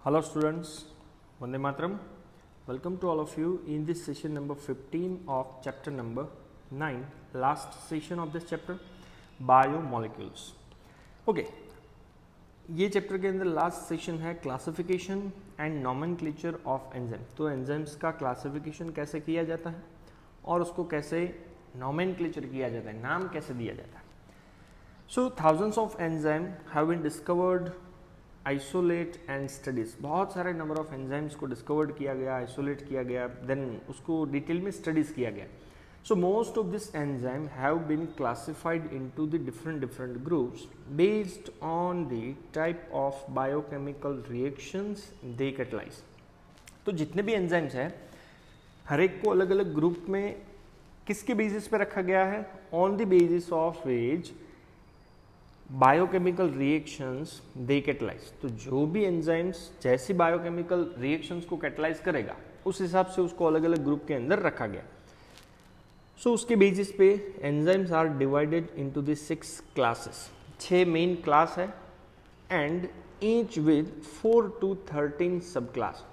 Hello students, Vande Mataram. Welcome to all of you in this session number 15 of chapter number 9, last session of this chapter, Biomolecules. Okay, ये chapter के अंदर last session है classification and nomenclature of enzyme. तो enzymes का classification कैसे किया जाता है और उसको कैसे नॉमेनक्लेचर किया जाता है, नाम कैसे दिया जाता है। So thousands of enzyme have been discovered, isolate and studies. बहुत सारे नंबर ऑफ एंजाइम्स को डिस्कवर्ड किया गया, आइसोलेट किया गया, देन उसको डिटेल में स्टडीज किया गया। So most of this enzyme have been classified into the different groups based on the type of biochemical reactions they catalyze. तो जितने भी एंजाइम्स हैं हर एक को अलग अलग ग्रुप में किसके बेसिस पे रखा गया है? On the basis of which biochemical reactions they catalyse. तो जो भी एंजाइम्स जैसी बायोकेमिकल रिएक्शंस को कैटलाइज करेगा उस हिसाब से उसको अलग अलग ग्रुप के अंदर रखा गया। सो उसके बेसिस पे enzymes are divided into the 6 classes. 6 main class है एंड ईच विद 4 to 13 सब क्लास।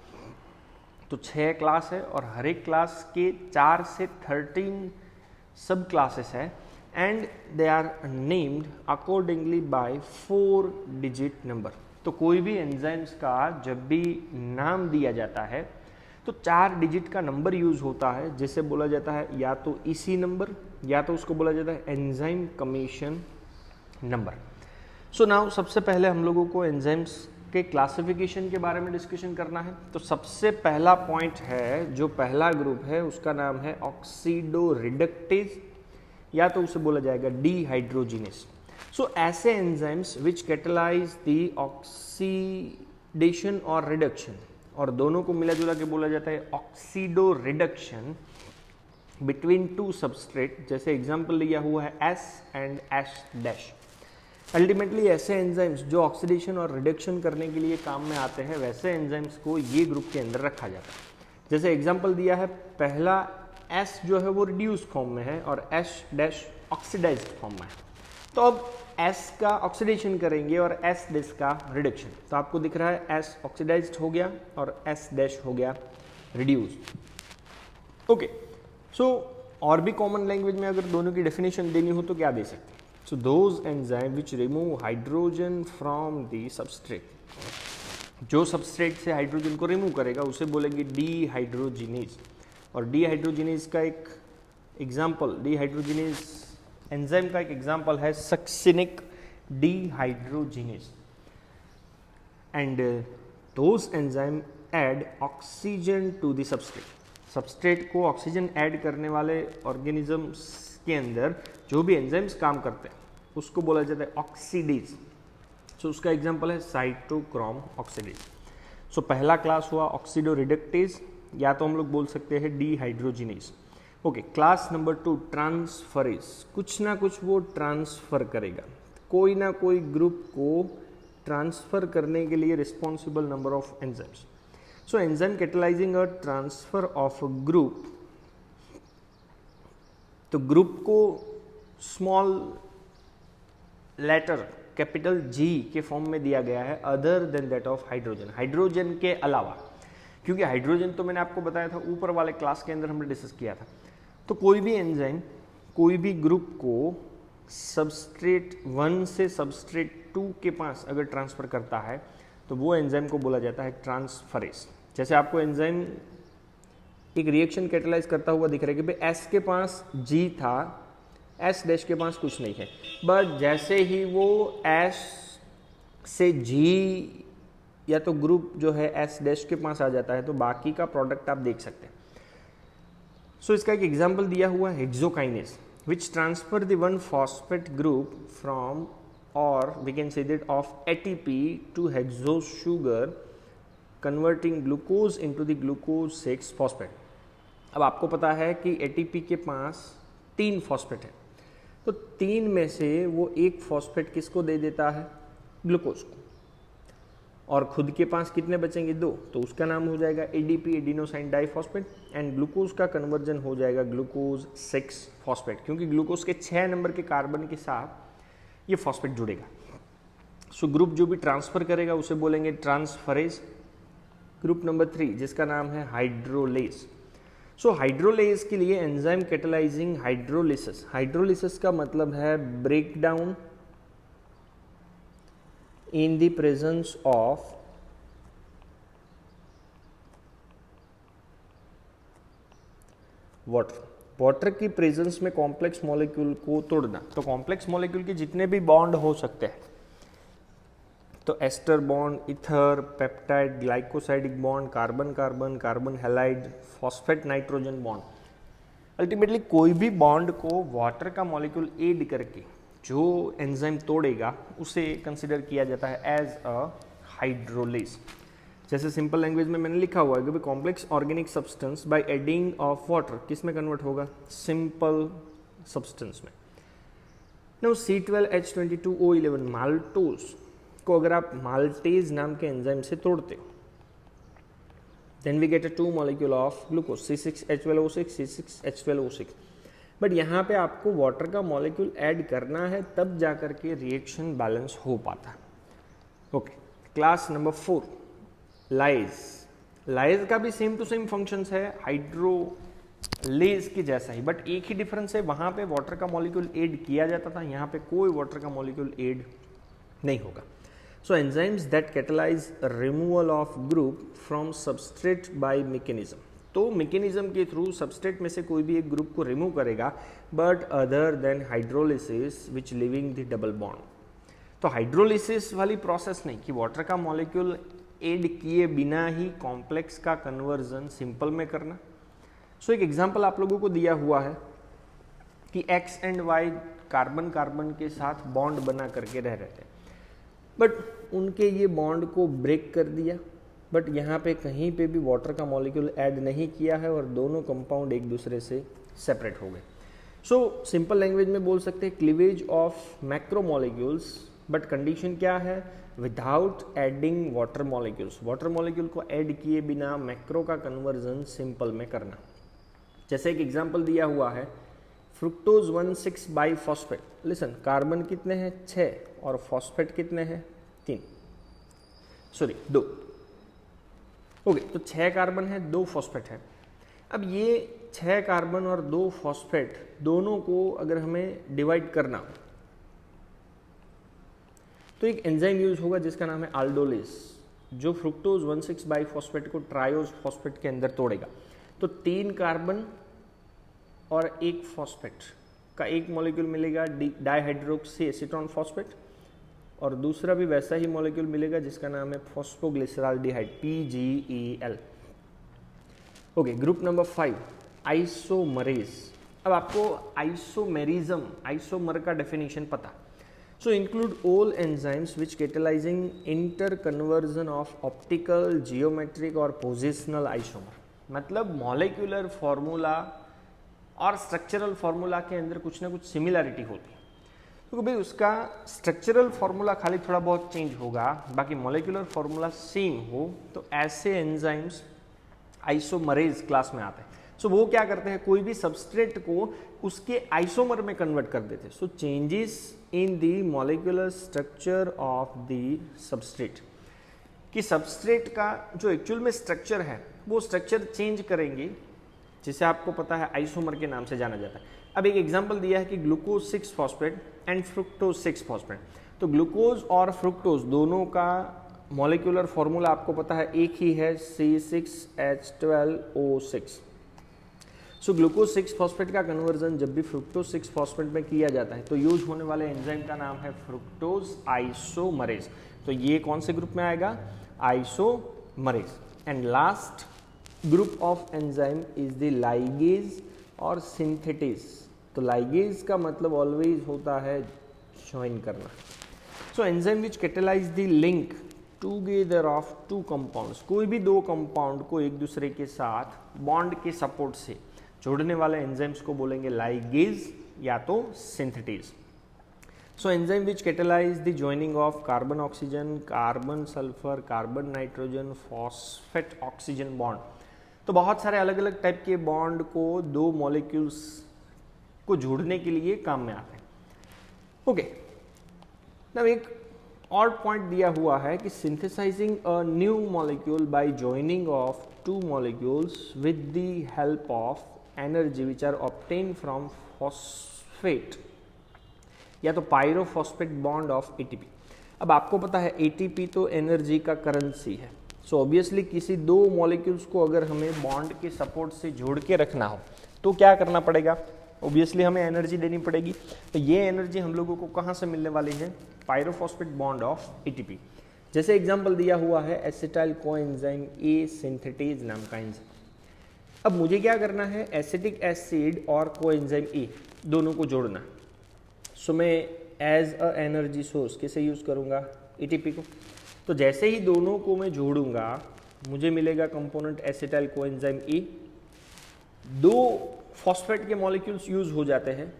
तो 6 क्लास है और हर एक क्लास के 4 से 13 सब क्लासेस है and they are named accordingly by 4 digit number. तो कोई भी एंजाइम्स का जब भी नाम दिया जाता है तो 4 डिजिट का नंबर यूज होता है, जिसे बोला जाता है या तो इसी नंबर या तो उसको बोला जाता है enzyme commission number. So now सबसे पहले हम लोगों को एंजाइम्स के क्लासिफिकेशन के बारे में डिस्कशन करना है। तो सबसे पहला पॉइंट है, जो पहला ग्रुप है उसका नाम है ऑक्सीडो रिडक्टेज या तो उसे बोला जाएगा डिहाइड्रोजिनेस। सो ऐसे enzymes which catalyse the oxidation और रिडक्शन, और दोनों को मिला जुला के बोला जाता है ऑक्सीडो रिडक्शन बिटवीन 2 सबस्ट्रेट। जैसे एग्जांपल लिया हुआ है S एंड S'। अल्टीमेटली ऐसे एंजाइम्स जो ऑक्सीडेशन और रिडक्शन करने के लिए काम में आते हैं वैसे एंजाइम्स को ये ग्रुप के अंदर रखा जाता है। जैसे एग्जांपल दिया है, पहला S जो है वो रिड्यूस फॉर्म में है और S' ऑक्सीडाइज्ड फॉर्म में है। तो अब S का ऑक्सीडेशन करेंगे और S' का रिडक्शन। तो आपको दिख रहा है S ऑक्सीडाइज्ड हो गया और S' हो गया रिड्यूस्ड। ओके, सो और भी कॉमन लैंग्वेज में अगर दोनों की डेफिनेशन देनी हो तो क्या दे सकते हैं? So those enzyme which remove hydrogen from the substrate. जो सबस्ट्रेट से हाइड्रोजन को रिमूव करेगा उसे बोलेंगे डिहाइड्रोजिनेज। और डिहाइड्रोजिनेज का एक एग्जाम्पल, डिहाइड्रोजिनेज एंजाइम का एक एग्जाम्पल है succinic dehydrogenase. And those enzyme add oxygen to the substrate. Substrate को ऑक्सीजन ऐड करने वाले ऑर्गेनिजम्स के अंदर जो भी एंजाइम्स काम करते हैं उसको बोला जाता है ऑक्सीडेज। सो उसका एग्जाम्पल है साइटोक्रोम ऑक्सीडेज। सो पहला क्लास हुआ ऑक्सीडो रिडक्टेज या तो हम लोग बोल सकते हैं dehydrogenase. Okay, class number 2 transferase. कुछ ना कुछ वो ट्रांसफर करेगा, कोई ना कोई ग्रुप को ट्रांसफर करने के लिए responsible number of enzymes. So enzyme catalysing a transfer of a group. तो ग्रुप को स्मॉल लेटर कैपिटल G के फॉर्म में दिया गया है other than that of hydrogen. Hydrogen के अलावा, क्योंकि हाइड्रोजन तो मैंने आपको बताया था ऊपर वाले क्लास के अंदर हमने डिस्कस किया था। तो कोई भी एंजाइम कोई भी ग्रुप को सबस्ट्रेट 1 से सबस्ट्रेट 2 के पास अगर ट्रांसफर करता है तो वो एंजाइम को बोला जाता है ट्रांसफरेज। जैसे आपको एंजाइम एक रिएक्शन कैटलाइज करता हुआ दिख रहा है कि भाई S के पास G था, S' के पास कुछ नहीं है, बट जैसे ही वो S से G या तो ग्रुप जो है S' के पास आ जाता है तो बाकी का प्रोडक्ट आप देख सकते हैं। सो इसका एक एग्जांपल दिया हुआ है hexokinase which transfer the 1 phosphate group from और we can say that of ATP to hexo sugar converting glucose into the glucose 6 phosphate. अब आपको पता है कि ATP के पास 3 फॉस्फेट है, तो 3 में से वो एक फॉस्फेट किसको दे देता है? ग्लूकोज को। और खुद के पास कितने बचेंगे? 2, तो उसका नाम हो जाएगा ADP adenosine diphosphate and glucose का कन्वर्जन हो जाएगा ग्लूकोज 6 फॉस्फेट, क्योंकि ग्लूकोज के 6 नंबर के कार्बन के साथ ये फॉस्फेट जुड़ेगा। सो ग्रुप जो भी ट्रांसफर करेगा उसे बोलेंगे ट्रांसफरेज ग्रुप नंबर 3 जिसका नाम है हाइड्रोलेज। सो हाइड्रोलेज के लिए एंजाइम कैटेलाइजिंग हाइड्रोलिसिस। हाइड्रोलिसिस का मतलब है break down in the presence of water. Water की प्रेजेंस में कॉम्प्लेक्स मॉलिक्यूल को तोड़ना। तो कॉम्प्लेक्स मॉलिक्यूल के जितने भी बॉन्ड हो सकते हैं, तो ester bond, ether, peptide, glycosidic bond, carbon carbon, carbon halide, phosphate nitrogen bond, ultimately कोई भी बॉन्ड को वाटर का मॉलिक्यूल ऐड करके जो एंजाइम तोड़ेगा उसे कंसिडर किया जाता है एज अ हाइड्रोलेज। जैसे सिंपल लैंग्वेज में मैंने लिखा हुआ है कि complex organic substance by adding of water किस में कन्वर्ट होगा, सिंपल सब्सटेंस में। नाउ C12H22O11 माल्टोज को अगर आप माल्टेज नाम के एंजाइम से तोड़ते हो, then we get a 2 molecule of glucose C6H12O6, C6H12O6। But यहाँ पे आपको वाटर का मॉलिक्यूल ऐड करना है, तब जाकर के रिएक्शन बैलेंस हो पाता है। Okay, class number 4 lies. Lies का भी सेम टू सेम फंक्शंस है हाइड्रोलेज की जैसा ही, बट एक ही डिफरेंस है, वहां पे वाटर का मॉलिक्यूल ऐड किया जाता था, यहाँ पे कोई वाटर का मॉलिक्यूल ऐड नहीं होगा। So enzymes that catalyse removal of group from substrate by mechanism. तो मैकेनिज्म के थ्रू सबस्ट्रेट में से कोई भी एक ग्रुप को रिमूव करेगा, but other than hydrolysis which living the double bond. तो हाइड्रोलिसिस वाली प्रोसेस नहीं कि वाटर का मॉलिक्यूल ऐड किए बिना ही कॉम्प्लेक्स का कन्वर्जन सिंपल में करना। सो एक एग्जांपल आप लोगों को दिया हुआ है कि X and Y carbon carbon के साथ बॉन्ड बना करके रह रहे थे, बट उनके ये बॉन्ड को ब्रेक कर दिया, बट यहाँ पे कहीं पे भी वाटर का मॉलिक्यूल ऐड नहीं किया है और दोनों कंपाउंड एक दूसरे से सेपरेट हो गए। सो सिंपल लैंग्वेज में बोल सकते हैं cleavage of macromolecules, but condition क्या है, without adding water molecules. Water molecule को ऐड किए बिना मैक्रो का कन्वर्जन सिंपल में करना। जैसे एक एग्जांपल दिया हुआ है फ्रुक्टोज 1,6 बाइफॉस्फेट। लिसन, कार्बन कितने हैं 6 और फॉस्फेट कितने हैं 2। ओके, तो 6 कार्बन है 2 फॉस्फेट है। अब ये 6 कार्बन और 2 फॉस्फेट दोनों को अगर हमें डिवाइड करना हो तो एक एंजाइम यूज होगा जिसका नाम है आल्डोलेज, जो फ्रुक्टोज 1,6 बाइफॉस्फेट को ट्रायोज फॉस्फेट के अंदर तोड़ेगा। तो 3 कार्बन और 1 फॉस्फेट का एक मॉलिक्यूल मिलेगा डाइहाइड्रोक्सी एसीटोन फॉस्फेट, और दूसरा भी वैसा ही मॉलिक्यूल मिलेगा जिसका नाम है फॉस्फोग्लिसराल्डिहाइड PGEL। Okay, group number 5 isomerase. अब आपको आइसोमर का डेफिनेशन पता। So include all enzymes which catalyzing interconversion of optical, geometric और positional isomer। मतलब मॉलिक्यूलर फॉर्मूला और स्ट्रक्चरल फॉर्मूला के अंदर कुछ ना कुछ सिमिलरिटी होती है, तो भाई उसका स्ट्रक्चरल फॉर्मूला खाली थोड़ा बहुत चेंज होगा, बाकी मॉलिक्यूलर फॉर्मूला सेम हो, तो ऐसे एंजाइम्स आइसोमरेज क्लास में आते हैं। सो वो क्या करते हैं, कोई भी सबस्ट्रेट को उसके आइसोमर में कन्वर्ट कर देते हैं। So changes in the molecular structure of the substrate, कि सबस्ट्रेट का जो एक्चुअल में स्ट्रक्चर है वो स्ट्रक्चर चेंज करेंगे, जिसे आपको पता है आइसोमर के नाम से जाना जाता है। अब एक एग्जांपल दिया है कि glucose 6 phosphate and fructose 6 phosphate. तो ग्लूकोज और फ्रुक्टोज दोनों का मॉलिक्यूलर फॉर्मूला आपको पता है, एक ही है C6H12O6। सो ग्लूकोज 6 फॉस्फेट का कन्वर्जन जब भी फ्रुक्टोज 6 फॉस्फेट में किया जाता है तो यूज होने वाले एंजाइम का नाम है फ्रुक्टोज आइसोमरेज। तो ये कौन से ग्रुप में आएगा, isomerase. And last group of enzyme is the ligase और सिंथेटेज। तो लाइगेज का मतलब ऑलवेज होता है ज्वाइन करना। So enzyme which catalyse the link together of 2 compounds. कोई भी 2 कंपाउंड को एक दूसरे के साथ बॉन्ड के सपोर्ट से जोड़ने वाले एंजाइम्स को बोलेंगे लाइगेज या तो synthetase. So enzyme which catalyse the joining of carbon oxygen, carbon sulphur, carbon nitrogen, phosphate oxygen bond. तो बहुत सारे अलग अलग टाइप के बॉन्ड को 2 मॉलिक्यूल्स को जोड़ने के लिए काम में आते हैं। ओके, अब एक और पॉइंट दिया हुआ है कि synthesising a new molecule by joining of two molecules with the help of energy which are obtain from phosphate या तो पायरोफॉस्फेट बॉन्ड ऑफ एटीपी। अब आपको पता है एटीपी तो एनर्जी का करेंसी है, सो ऑब्वियसली किसी दो मॉलिक्यूल्स को अगर हमें बॉन्ड के सपोर्ट से जोड़ के रखना हो तो क्या करना पड़ेगा, ऑब्वियसली हमें एनर्जी देनी पड़ेगी। तो ये एनर्जी हम लोगों को कहाँ से मिलने वाली है, पायरोफॉस्फेट बॉन्ड ऑफ एटीपी। जैसे एग्जांपल दिया हुआ है एसिटाइल कोएंजाइम ए सिंथेटेज नाम का एंजाइम। अब मुझे क्या करना है, एसिटिक एसिड और कोएंजाइम ए दोनों को जोड़ना। सो मैं एज अ एनर्जी सोर्स किसे यूज करूंगा, एटीपी को। तो जैसे ही दोनों को मैं जोड़ूंगा मुझे मिलेगा कंपोनेंट एसिटाइल कोएंजाइम ए। दो फॉस्फेट के मॉलिक्यूल्स यूज हो जाते हैं,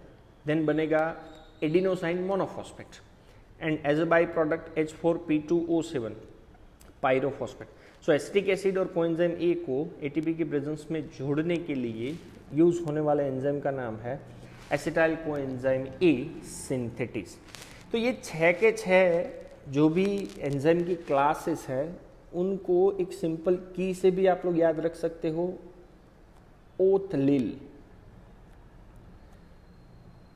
देन बनेगा adenosine monophosphate and as a by product H4P2O7 pyrophosphate. So acetic acid और कोएंजाइम ए को एटीपी की प्रेजेंस में जोड़ने के लिए यूज होने वाले एंजाइम का नाम है एसिटाइल कोएंजाइम ए सिंथेटेज। तो ये 6 के 6 जो भी एंजाइम की क्लासेस है उनको एक सिंपल की से भी आप लोग याद रख सकते हो, ओथलील,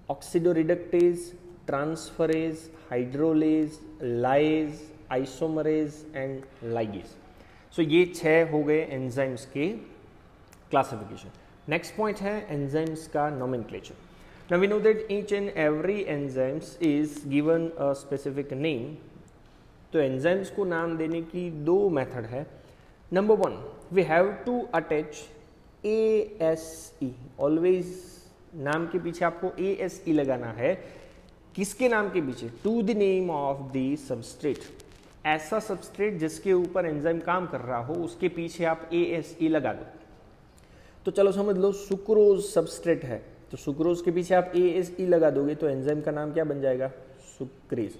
oxidoreductase, transferase, hydrolase, lyase, isomerase and ligase. So ये 6 हो गए एंजाइम्स के क्लासिफिकेशन। नेक्स्ट पॉइंट है एंजाइम्स का nomenclature. Now we know that each and every enzymes is given a specific name. तो एंजाइम्स को नाम देने की 2 मेथड है। Number 1, we have to attach ASE, always नाम के पीछे आपको ASE लगाना है। किसके नाम के पीछे, to the name of the substrate. ऐसा सबस्ट्रेट जिसके ऊपर एंजाइम काम कर रहा हो उसके पीछे आप ASE लगा दो। तो चलो समझ लो सुक्रोज सबस्ट्रेट है, तो सुक्रोज के पीछे आप ASE लगा दोगे तो एंजाइम का नाम क्या बन जाएगा, सुक्रेज।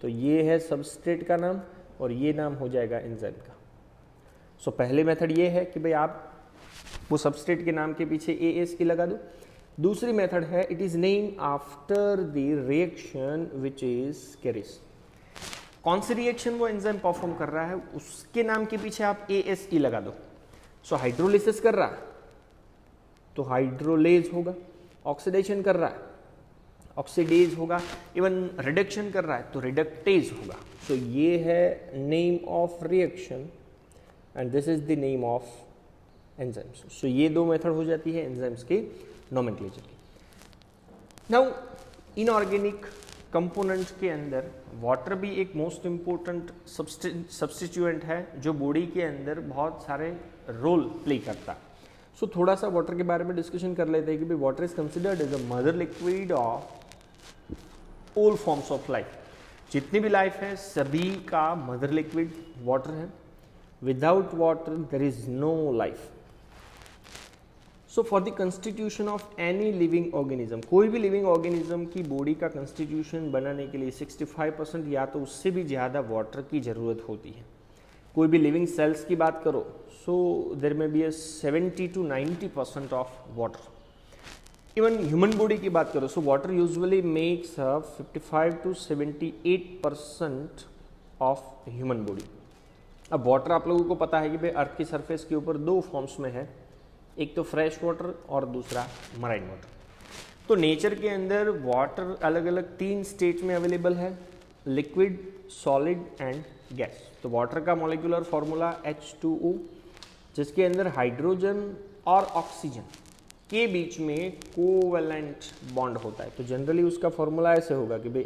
तो ये है सबस्ट्रेट का नाम और ये नाम हो जाएगा एंजाइम का। सो पहले मेथड ये है कि भाई आप वो सबस्ट्रेट के नाम के पीछे ASE लगा दो। दूसरी मेथड है it is name after the reaction which is carriage. कौन सी रिएक्शन वो एंजाइम परफॉर्म कर रहा है उसके नाम के पीछे आप ASE लगा दो। सो हाइड्रोलिसिस कर रहा है तो हाइड्रोलेज होगा, ऑक्सीडेशन कर रहा है ऑक्सीडेज होगा, इवन रिडक्शन कर रहा है तो रिडक्टेज होगा। सो ये है name of reaction and this is the name of enzymes. So ये 2 मेथड हो जाती है एंजाइम्स के नोमेनक्लेचर की। नाउ इनऑर्गेनिक कंपोनेंट के अंदर वाटर भी एक मोस्ट इंपॉर्टेंट सब्स्टिट्यूएंट है जो बॉडी के अंदर बहुत सारे रोल प्ले करता है। सो थोड़ा सा वाटर के बारे में डिस्कशन कर लेते हैं कि भाई water is considered as a mother liquid of all forms of life. जितनी भी लाइफ है सभी का मदर लिक्विड वाटर है। Without water there is no life. So for the constitution of any living organism, कोई भी लिविंग ऑर्गेनिज्म की body का कंस्टिट्यूशन बनाने के लिए 65% या तो उससे भी ज़्यादा वाटर की ज़रूरत होती है। कोई भी लिविंग सेल्स की बात करो so there may be 70 to 90% of water. Even human body की बात करो so water usually makes 55 to 78% of human body. अब वाटर आप लोगों को पता है कि भाई अर्थ की सरफेस के ऊपर 2 फॉर्म्स में है, एक तो फ्रेश वाटर और दूसरा मराइन वाटर। तो नेचर के अंदर वाटर अलग अलग 3 स्टेट में अवेलेबल है, लिक्विड, सॉलिड एंड गैस। तो वाटर का मॉलिक्यूलर फॉर्मूला H2O, जिसके अंदर हाइड्रोजन और ऑक्सीजन के बीच में कोवेलेंट बॉन्ड होता है। तो जनरली उसका फॉर्मूला ऐसे होगा कि भाई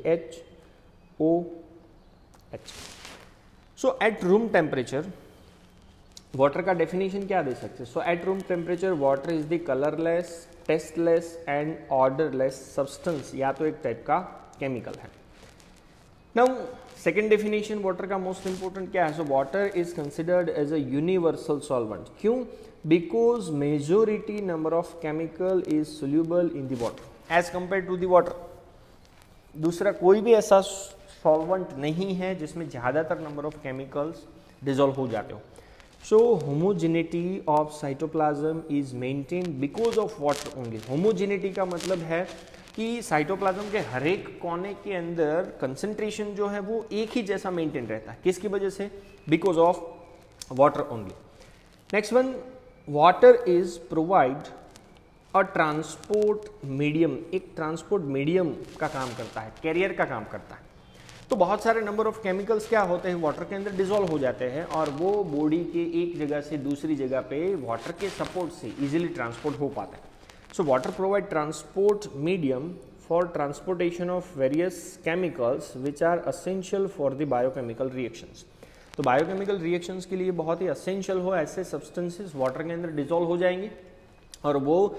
HOH। So at room temperature water का डेफिनेशन क्या दे सकते हैं। So at room temperature water is the colourless, tasteless and odourless substance, या तो एक टाइप का केमिकल है। नाउ सेकेंड डेफिनेशन वाटर का मोस्ट इंपॉर्टेंट क्या है। So water is considered as a universal solvent. क्यों? Because majority number of chemical is soluble in the water as compare to the water. दूसरा कोई भी ऐसा सॉल्वेंट नहीं है जिसमें ज़्यादातर नंबर ऑफ केमिकल्स डिजोल्व हो जाते हो। So homogeneity of cytoplasm is maintained because of water only. Homogeneity का मतलब है कि कि साइटोप्लाज्म के हर एक कोने के अंदर कंसंट्रेशन जो है वो एक ही जैसा मेंटेन रहता है। किसकी वजह से? Because of water only. Next one, water is provide a transport medium, एक ट्रांसपोर्ट मीडियम का काम करता है, कैरियर का काम करता है। तो बहुत सारे नंबर ऑफ केमिकल्स क्या होते हैं वाटर के अंदर डिसॉल्व हो जाते हैं और वो बॉडी के एक जगह से दूसरी जगह पे वाटर के सपोर्ट से इजीली ट्रांसपोर्ट हो पाता है। So water provide transport medium for transportation of various chemicals which are essential for the biochemical reactions. तो बायोकेमिकल रिएक्शंस के लिए बहुत ही असेंशियल हो ऐसे सब्सटेंसेस वाटर के अंदर डिसॉल्व हो जाएंगे और वो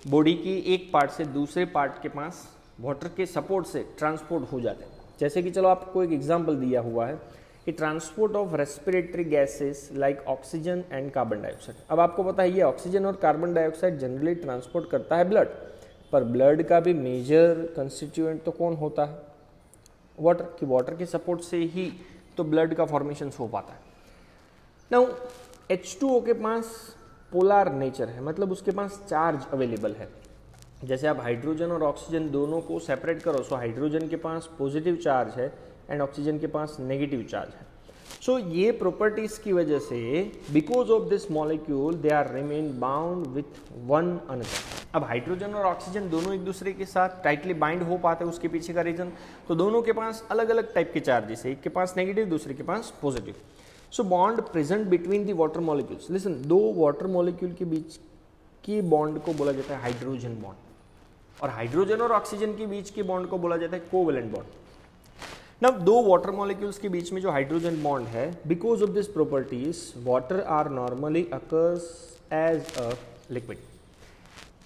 बॉडी की एक पार्ट से दूसरे पार्ट के पास वाटर के सपोर्ट से ट्रांसपोर्ट हो जाते हैं। जैसे कि चलो आपको एक एग्जांपल दिया हुआ है कि transport of respiratory gases like oxygen and carbon dioxide. अब आपको पता है ये ऑक्सीजन और कार्बन डाइऑक्साइड जनरली ट्रांसपोर्ट करता है ब्लड, पर ब्लड का भी मेजर कंस्टिट्यूएंट तो कौन होता है? वाटर। कि वाटर के सपोर्ट से ही तो ब्लड का फॉर्मेशन हो पाता है। नाउ H2O के पास पोलर नेचर है, मतलब उसके पास चार्ज अवेलेबल है। जैसे आप हाइड्रोजन और ऑक्सीजन दोनों को सेपरेट करो, सो हाइड्रोजन के पास पॉजिटिव चार्ज है एंड ऑक्सीजन के पास नेगेटिव चार्ज है। सो ये प्रॉपर्टीज की वजह से because of this molecule they are remain bound with one another. अब हाइड्रोजन और ऑक्सीजन दोनों एक दूसरे के साथ टाइटली बाइंड हो पाते हैं, उसके पीछे का रीजन तो दोनों के पास अलग अलग टाइप के चार्जेस है, एक के पास नेगेटिव दूसरे के पास positive. So bond present between the water molecules, listen, दो वाटर मॉलिक्यूल के बीच की बॉन्ड को बोला जाता है हाइड्रोजन बॉन्ड, और हाइड्रोजन और ऑक्सीजन के बीच के बॉन्ड को बोला जाता है कोवेलेंट बॉन्ड। नाउ दो वाटर मॉलिक्यूल्स के बीच में जो हाइड्रोजन बॉन्ड है, because of this properties water are normally occurs as a liquid.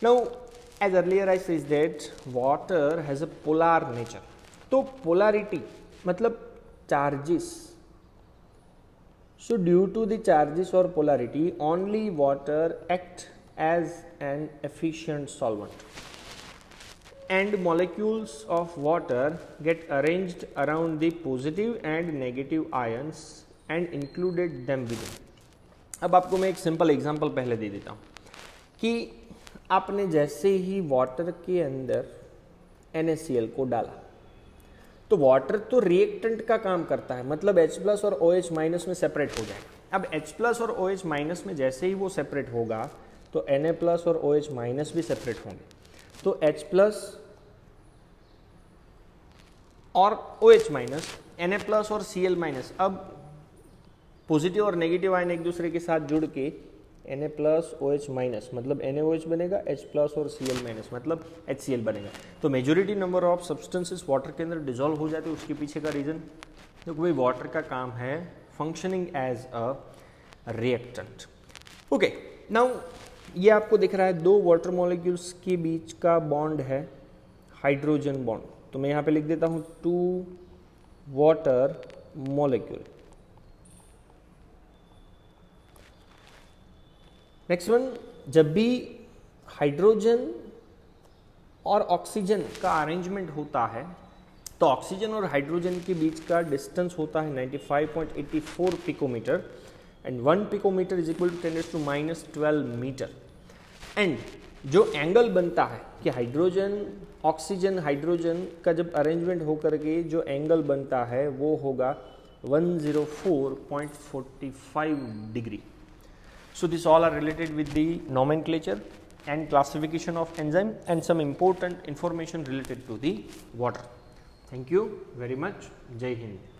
Now as earlier I said that water has a polar nature. तो पोलैरिटी मतलब charges, so due to the charges or polarity only water act as an efficient solvent and molecules of water get arranged around the positive and negative ions and included them within। अब आपको मैं एक simple example पहले दे देता हूँ कि आपने जैसे ही वाटर के अंदर NaCl को डाला तो वाटर तो रिएक्टेंट का काम करता है, मतलब H+ और OH- में सेपरेट हो जाएगा। अब H+ और OH- में जैसे ही वो सेपरेट होगा तो Na+ और OH- भी सेपरेट होंगे। तो H+ और OH-, Na+ और Cl-, अब पॉजिटिव और नेगेटिव आयन एक दूसरे के साथ जुड़ के Na+, OH-, मतलब NaOH बनेगा, H+ और Cl- मतलब HCl बनेगा। तो majority number of substances water के अंदर डिसॉल्व हो जाते हैं, उसके पीछे का रीजन तो भाई वाटर का काम है functioning as a reactant. Okay, now ये आपको दिख रहा है दो वाटर मॉलिक्यूल्स के बीच का बॉन्ड है हाइड्रोजन बॉन्ड। तो मैं यहाँ पे लिख देता हूँ 2 वाटर मॉलिक्यूल। नेक्स्ट वन, जब भी हाइड्रोजन और ऑक्सीजन का अरेंजमेंट होता है तो ऑक्सीजन और हाइड्रोजन के बीच का डिस्टेंस होता है 95.84 picometre and 1 picometre is equal to 10⁻⁻12 metre. And जो एंगल बनता है कि हाइड्रोजन ऑक्सीजन हाइड्रोजन का जब अरेंजमेंट होकर के जो एंगल बनता है वो होगा 104.45 degree. So this all are related with the nomenclature and classification of enzyme and some important information related to the water. Thank you very much. Jai Hind.